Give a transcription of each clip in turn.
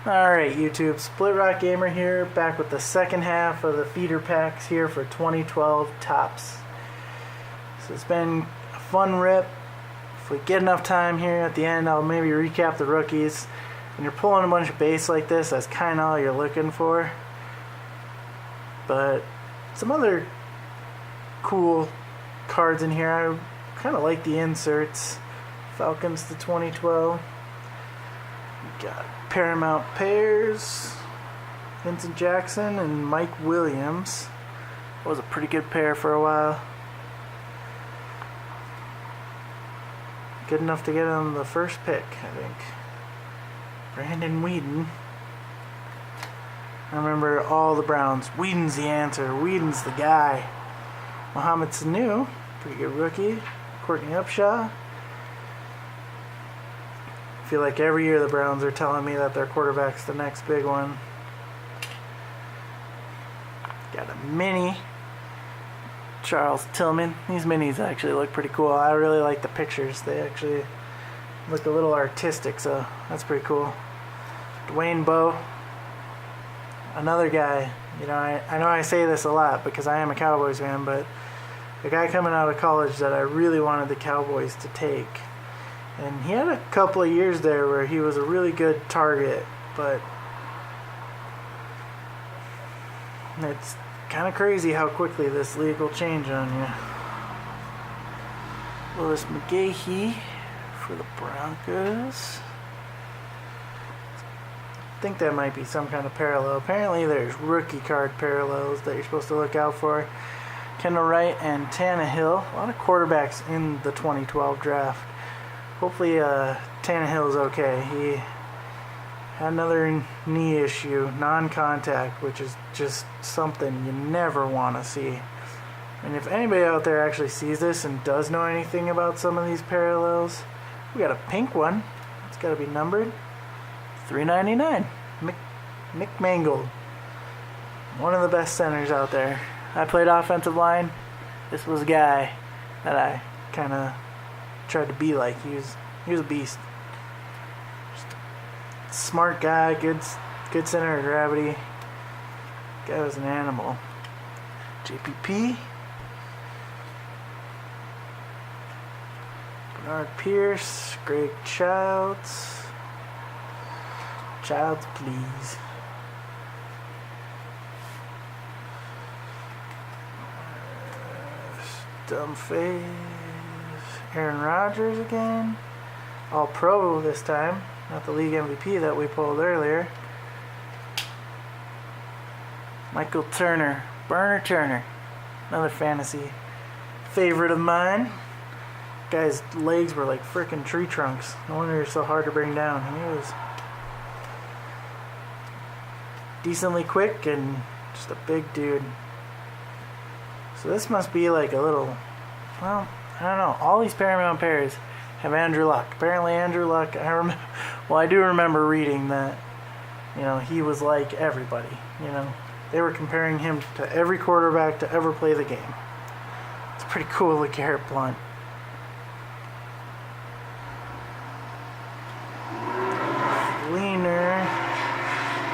Alright YouTube, Split Rock Gamer here, back with the second half of the feeder packs here for 2012 Topps. So it's been a fun rip. If we get enough time here at the end, I'll maybe recap the rookies. When you're pulling a bunch of base like this, that's kind of all you're looking for. But some other cool cards in here. I kind of like the inserts. Falcons to 2012. We got Paramount Pairs, Vincent Jackson and Mike Williams. That was a pretty good pair for a while. Good enough to get on the first pick, I think. Brandon Weeden. I remember all the Browns. Weeden's the answer. Weeden's the guy. Mohamed Sanu, pretty good rookie. Courtney Upshaw. I feel like every year the Browns are telling me that their quarterback's the next big one. Got a mini. Charles Tillman. These minis actually look pretty cool. I really like the pictures. They actually look a little artistic, so that's pretty cool. Dwayne Bowe. Another guy. You know, I know I say this a lot because I am a Cowboys fan, but a guy coming out of college that I really wanted the Cowboys to take. And he had a couple of years there where he was a really good target, but it's kind of crazy how quickly this league will change on you. Louis McGahee for the Broncos. I think that might be some kind of parallel. Apparently there's rookie card parallels that you're supposed to look out for. Kendall Wright and Tannehill. A lot of quarterbacks in the 2012 draft. Hopefully Tannehill's okay. He had another knee issue, non-contact, which is just something you never want to see. And if anybody out there actually sees this and does know anything about some of these parallels, we got a pink one. It's got to be numbered $3.99. Mick Mangold. One of the best centers out there. I played offensive line. This was a guy that I kind of tried to be like. He was a beast. Just a smart guy, good center of gravity. Guy was an animal. JPP. Bernard Pierce, Greg Childs. Childs, please. Dumb face. Aaron Rodgers again. All pro this time. Not the league MVP that we pulled earlier. Michael Turner. Burner Turner. Another fantasy favorite of mine. Guy's legs were like freaking tree trunks. No wonder he was so hard to bring down. He was decently quick and just a big dude. So this must be like a little, well, I don't know. All these Paramount pairs have Andrew Luck. Apparently Andrew Luck, I do remember reading that, you know, he was like everybody. You know, they were comparing him to every quarterback to ever play the game. It's pretty cool, LeGarrette Blount.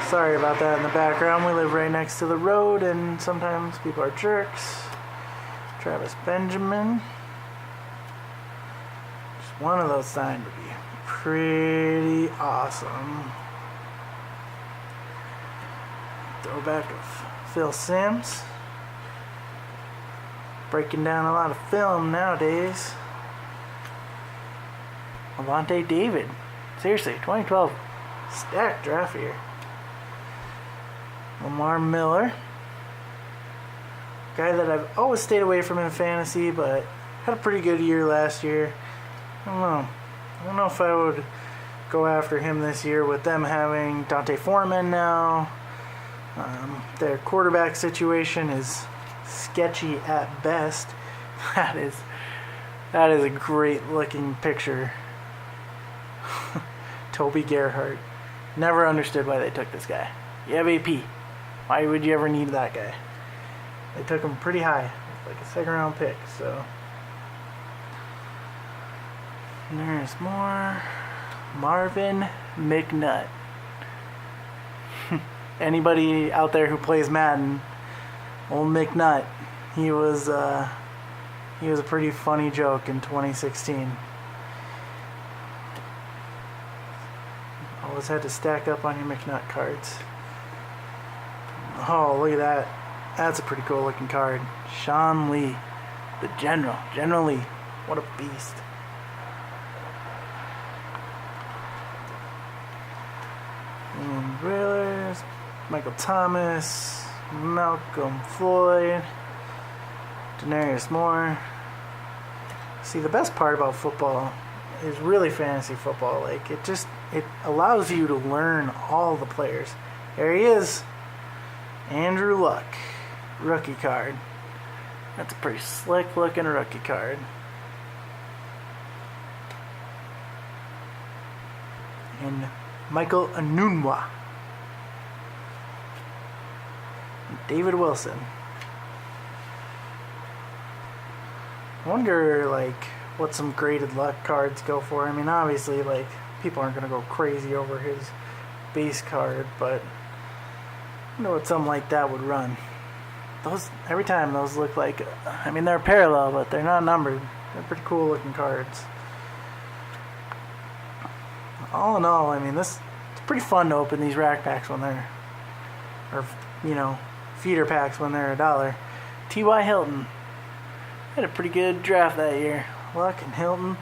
Sorry about that in the background. We live right next to the road and sometimes people are jerks. Travis Benjamin. Just one of those signed to be pretty awesome. Throwback of Phil Simms. Breaking down a lot of film nowadays. Lavonte David. Seriously, 2012. Stacked draft here. Lamar Miller. Guy that I've always stayed away from in fantasy, but had a pretty good year last year. I don't know if I would go after him this year with them having Dante Foreman now. Their quarterback situation is sketchy at best. That is a great looking picture. Toby Gerhart. Never understood why they took this guy. You have AP. Why would you ever need that guy? They took him pretty high, like a second round pick, so. And there's more. Marvin McNutt. Anybody out there who plays Madden, old McNutt, he was a pretty funny joke in 2016. Always had to stack up on your McNutt cards. Oh, look at that. That's a pretty cool looking card. Sean Lee, the General. General Lee. What a beast. Ian Brillers, Michael Thomas, Malcolm Floyd, Denarius Moore. See, the best part about football is really fantasy football. Like, it allows you to learn all the players. There he is. Andrew Luck. Rookie card. That's a pretty slick looking rookie card. And Michael Anunwa. David Wilson. I wonder, like, what some graded luck cards go for. I mean, obviously, like, people aren't going to go crazy over his base card, but I wonder what something like that would run. Those, every time those look like, I mean, they're parallel, but they're not numbered. They're pretty cool looking cards. All in all, I mean, it's pretty fun to open these rack packs when they're, or, you know, feeder packs when they're $1. T.Y. Hilton had a pretty good draft that year. Luck and Hilton.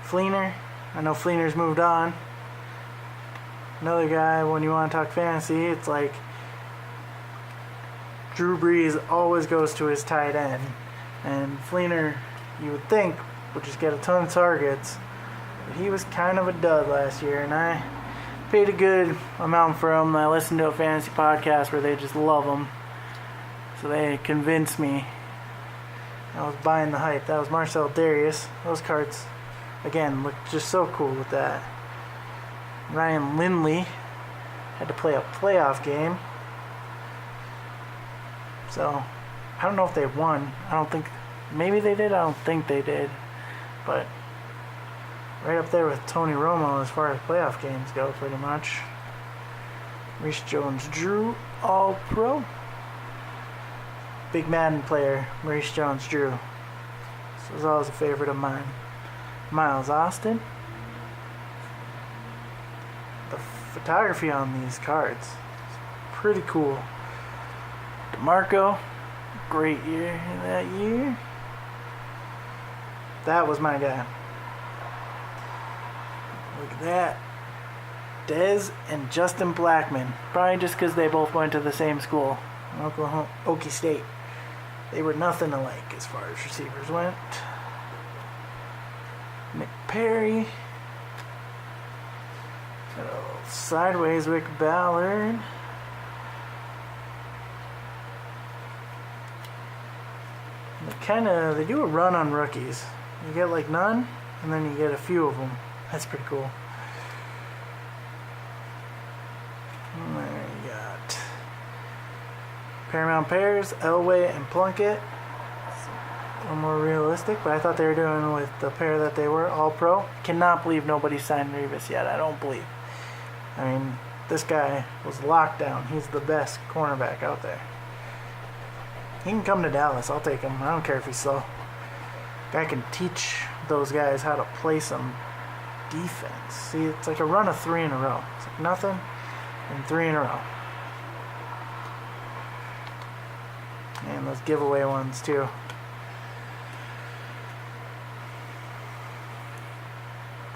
Fleener. I know Fleener's moved on. Another guy, when you want to talk fantasy, it's like Drew Brees always goes to his tight end. And Fleener, you would think, would just get a ton of targets. But he was kind of a dud last year, and I paid a good amount for him. I listened to a fantasy podcast where they just love him. So they convinced me. I was buying the hype. That was Marcel Darius. Those cards, again, look just so cool with that. Ryan Lindley had to play a playoff game. So, I don't know if they won. I don't think, maybe they did. I don't think they did. But right up there with Tony Romo as far as playoff games go, pretty much. Reese Jones-Drew, All-Pro. Big Madden player, Maurice Jones-Drew. This was always a favorite of mine. Miles Austin. The photography on these cards is pretty cool. DeMarco, great year that year. That was my guy. Look at that. Dez and Justin Blackman. Probably just because they both went to the same school, Oklahoma, Okie State. They were nothing alike as far as receivers went. Nick Perry. Sideways Rick Ballard. They do a run on rookies. You get like none, and then you get a few of them. That's pretty cool. And there you got Paramount Pairs, Elway and Plunkett. A little more realistic, but I thought they were doing with the pair that they were, All-Pro. Cannot believe nobody signed Revis yet. I don't believe. I mean, this guy was locked down. He's the best cornerback out there. He can come to Dallas. I'll take him. I don't care if he's slow. Guy can teach those guys how to play some defense. See, it's like a run of 3 in a row. It's like nothing and 3 in a row. And those giveaway ones too.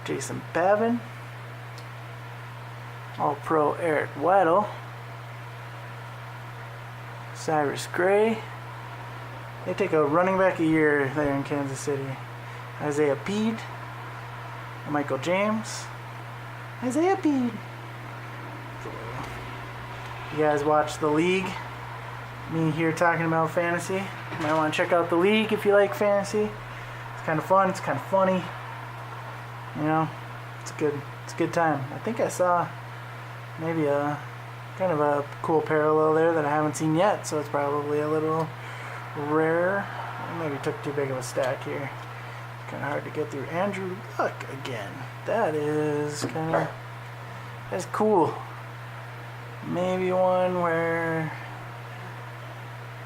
Jason Pavin. All-Pro Eric Weddle. Cyrus Gray. They take a running back a year there in Kansas City. Isaiah Peed. Michael James. Isaiah Peed. You guys watch The League? Me here talking about fantasy. You might want to check out The League if you like fantasy. It's kind of fun. It's kind of funny. You know, it's a good time. I think I saw maybe a kind of a cool parallel there that I haven't seen yet, so it's probably a little rare. I maybe took too big of a stack here. Kind of hard to get through. Andrew Luck again. That is kind of, that's cool. Maybe one where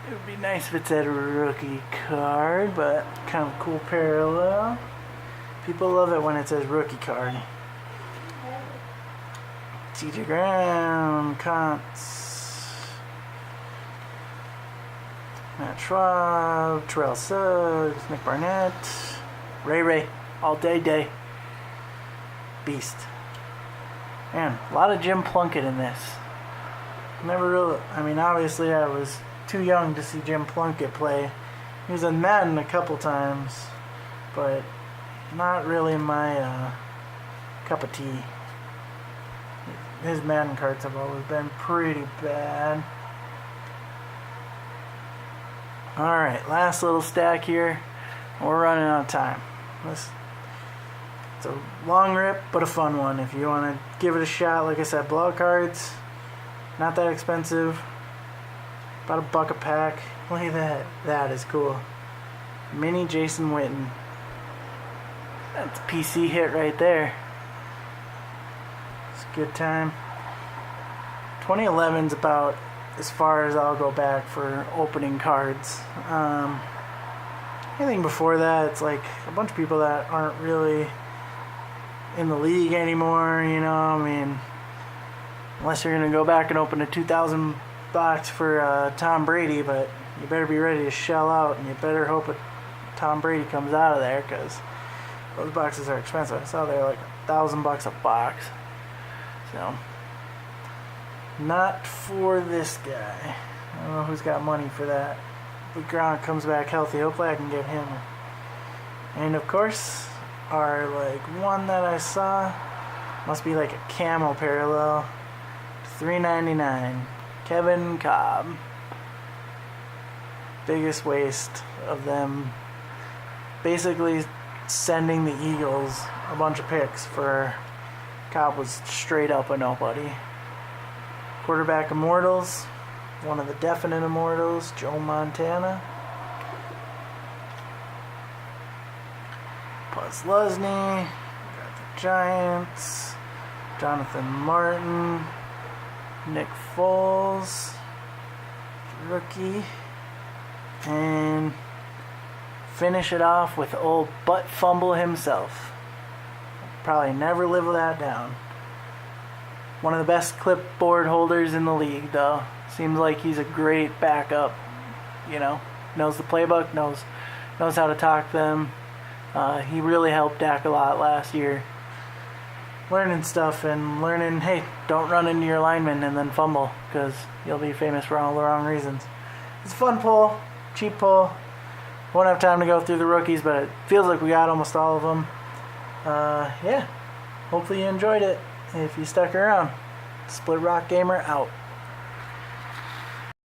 it would be nice if it's a rookie card, but kind of cool parallel. People love it when it says rookie card. CJ Graham, Contz, Matt Schwab, Terrell Suggs, Nick Barnett, Ray, all day. Beast. Man, a lot of Jim Plunkett in this. Never really, I mean, obviously I was too young to see Jim Plunkett play. He was in Madden a couple times, but not really my cup of tea. His Madden cards have always been pretty bad. Alright, last little stack here. We're running out of time. It's a long rip, but a fun one. If you want to give it a shot, like I said, blowout cards, not that expensive. About $1 a pack. Look at that. That is cool. Mini Jason Witten. That's a PC hit right there. It's a good time. 2011's about as far as I'll go back for opening cards. Anything before that, it's like a bunch of people that aren't really in the league anymore, you know. I mean, unless you're going to go back and open a 2,000 box for Tom Brady, but you better be ready to shell out, and you better hope Tom Brady comes out of there, because those boxes are expensive. I saw they're like $1,000 a box. So, not for this guy. I don't know who's got money for that. If Gronk comes back healthy, hopefully I can get him. And of course, our like one that I saw must be like a camo parallel. $3.99. Kevin Cobb. Biggest waste of them basically sending the Eagles a bunch of picks for Cobb was straight up a nobody. Quarterback Immortals, one of the definite Immortals, Joe Montana. Buzz Lusney, got the Giants, Jonathan Martin, Nick Foles, rookie, and finish it off with old butt fumble himself. Probably never live that down. One of the best clipboard holders in the league, though. Seems like he's a great backup. You know, knows the playbook, knows how to talk them. He really helped Dak a lot last year. Learning stuff and learning, hey, don't run into your lineman and then fumble, because you'll be famous for all the wrong reasons. It's a fun pull, cheap pull. Won't have time to go through the rookies, but it feels like we got almost all of them. Yeah, hopefully you enjoyed it. If you stuck around, Split Rock Gamer out.